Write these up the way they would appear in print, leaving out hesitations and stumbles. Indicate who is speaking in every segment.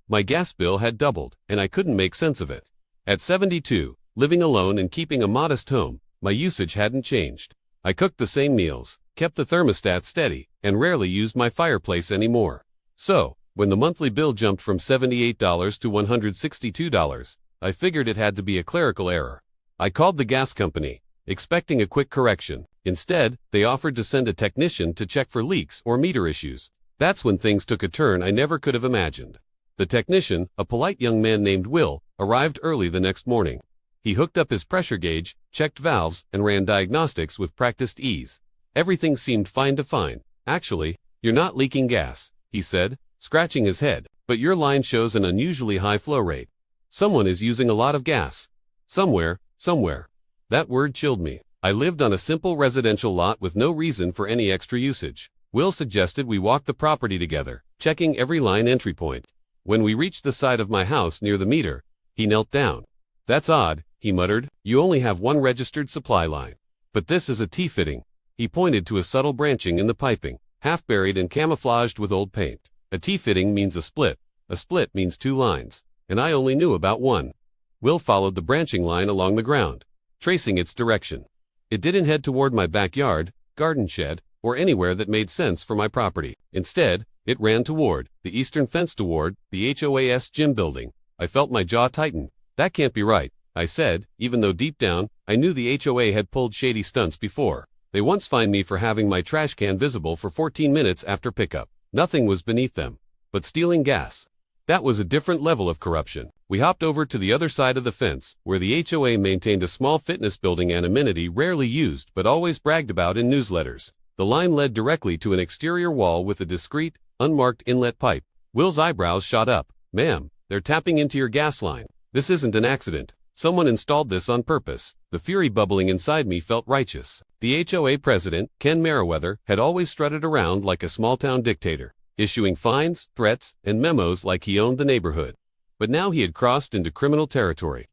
Speaker 1: My gas bill had doubled, and I couldn't make sense of it. At 72, living alone and keeping a modest home, my usage hadn't changed. I cooked the same meals, kept the thermostat steady, and rarely used my fireplace anymore. So, when the monthly bill jumped from $78 to $162, I figured it had to be a clerical error. I called the gas company, expecting a quick correction. Instead, they offered to send a technician to check for leaks or meter issues. That's when things took a turn I never could have imagined. The technician, a polite young man named Will, arrived early the next morning. He hooked up his pressure gauge, checked valves, and ran diagnostics with practiced ease. Everything seemed fine to fine. "Actually, you're not leaking gas," he said, scratching his head, "but your line shows an unusually high flow rate. Someone is using a lot of gas. Somewhere. That word chilled me. I lived on a simple residential lot with no reason for any extra usage. Will suggested we walk the property together, checking every line entry point. When we reached the side of my house near the meter, he knelt down. "That's odd," he muttered. "You only have one registered supply line. But this is a T-fitting." He pointed to a subtle branching in the piping, half buried and camouflaged with old paint. A T-fitting means a split means two lines, and I only knew about one. Will followed the branching line along the ground, tracing its direction. It didn't head toward my backyard, garden shed, or anywhere that made sense for my property. Instead, it ran toward the eastern fence toward the HOA's gym building. I felt my jaw tighten. "That can't be right," I said, even though deep down, I knew the HOA had pulled shady stunts before. They once fined me for having my trash can visible for 14 minutes after pickup. Nothing was beneath them. But stealing gas. That was a different level of corruption. We hopped over to the other side of the fence, where the HOA maintained a small fitness building, an amenity rarely used but always bragged about in newsletters. The line led directly to an exterior wall with a discreet, unmarked inlet pipe. Will's eyebrows shot up. "Ma'am, they're tapping into your gas line. This isn't an accident. Someone installed this on purpose." The fury bubbling inside me felt righteous. The HOA president, Ken Meriwether, had always strutted around like a small-town dictator, issuing fines, threats, and memos like he owned the neighborhood. But now he had crossed into criminal territory.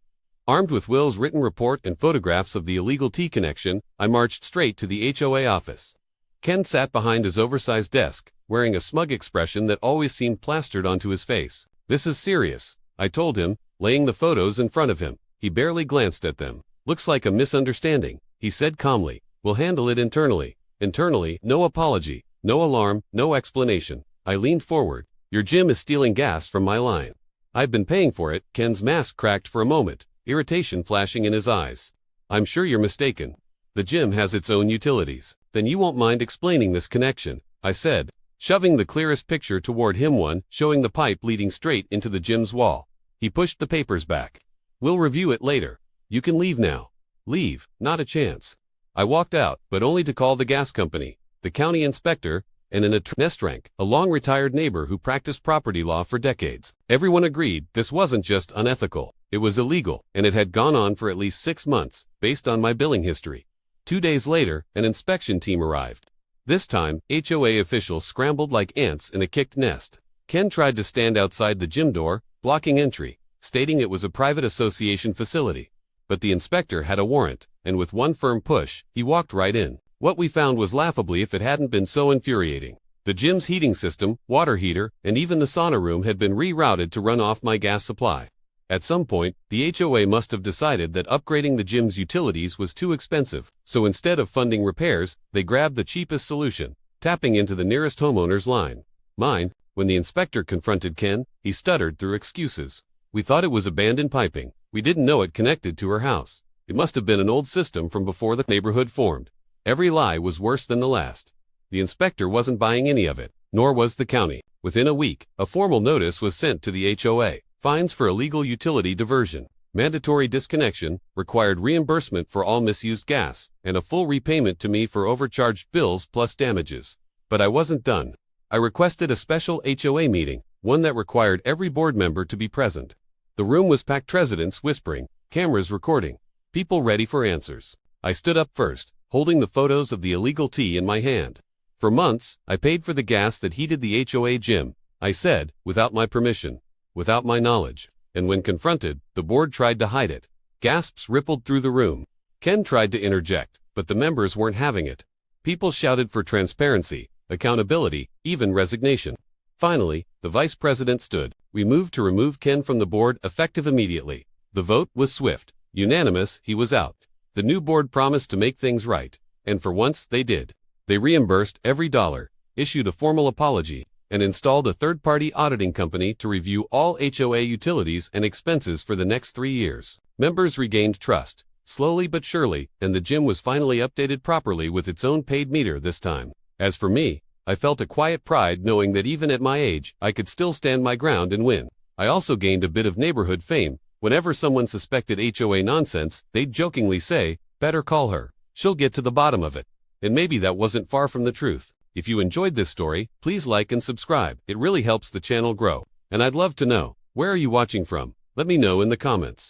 Speaker 1: Armed with Will's written report and photographs of the illegal T-connection, I marched straight to the HOA office. Ken sat behind his oversized desk, wearing a smug expression that always seemed plastered onto his face. "This is serious," I told him, laying the photos in front of him. He barely glanced at them. "Looks like a misunderstanding," he said calmly. "We'll handle it internally." Internally, no apology, no alarm, no explanation. I leaned forward. "Your gym is stealing gas from my line." "I've been paying for it." Ken's mask cracked for a moment, irritation flashing in his eyes. "I'm sure you're mistaken. The gym has its own utilities." "Then you won't mind explaining this connection," I said, shoving the clearest picture toward him, one showing the pipe leading straight into the gym's wall. He pushed the papers back. "We'll review it later. You can leave now." Leave? Not a chance. I walked out, but only to call the gas company, the county inspector, and an nest rank, a long-retired neighbor who practiced property law for decades. Everyone agreed this wasn't just unethical, it was illegal, and it had gone on for at least 6 months, based on my billing history. 2 days later, an inspection team arrived. This time, HOA officials scrambled like ants in a kicked nest. Ken tried to stand outside the gym door, blocking entry, stating it was a private association facility. But the inspector had a warrant, and with one firm push, he walked right in. What we found was laughably if it hadn't been so infuriating. The gym's heating system, water heater, and even the sauna room had been rerouted to run off my gas supply. At some point, the HOA must have decided that upgrading the gym's utilities was too expensive, so instead of funding repairs, they grabbed the cheapest solution, tapping into the nearest homeowner's line. Mine. When the inspector confronted Ken, he stuttered through excuses. "We thought it was abandoned piping. We didn't know it connected to her house. It must have been an old system from before the neighborhood formed." Every lie was worse than the last. The inspector wasn't buying any of it, nor was the county. Within a week, a formal notice was sent to the HOA. Fines for illegal utility diversion, mandatory disconnection, required reimbursement for all misused gas, and a full repayment to me for overcharged bills plus damages. But I wasn't done. I requested a special HOA meeting, one that required every board member to be present. The room was packed, residents whispering, cameras recording, people ready for answers. I stood up first, holding the photos of the illegal T in my hand. "For months, I paid for the gas that heated the HOA gym," I said, "without my permission, without my knowledge." And when confronted, the board tried to hide it. Gasps rippled through the room. Ken tried to interject, but the members weren't having it. People shouted for transparency, accountability, even resignation. Finally, The vice president stood. We moved to remove Ken from the board effective immediately. The vote was swift. Unanimous, he was out. The new board promised to make things right. And for once, they did. They reimbursed every dollar, issued a formal apology, and installed a third-party auditing company to review all HOA utilities and expenses for the next 3 years. Members regained trust, slowly but surely, and the gym was finally updated properly with its own paid meter this time. As for me, I felt a quiet pride knowing that even at my age, I could still stand my ground and win. I also gained a bit of neighborhood fame. Whenever someone suspected HOA nonsense, they'd jokingly say, "Better call her. She'll get to the bottom of it." And maybe that wasn't far from the truth. If you enjoyed this story, please like and subscribe. It really helps the channel grow. And I'd love to know, where are you watching from? Let me know in the comments.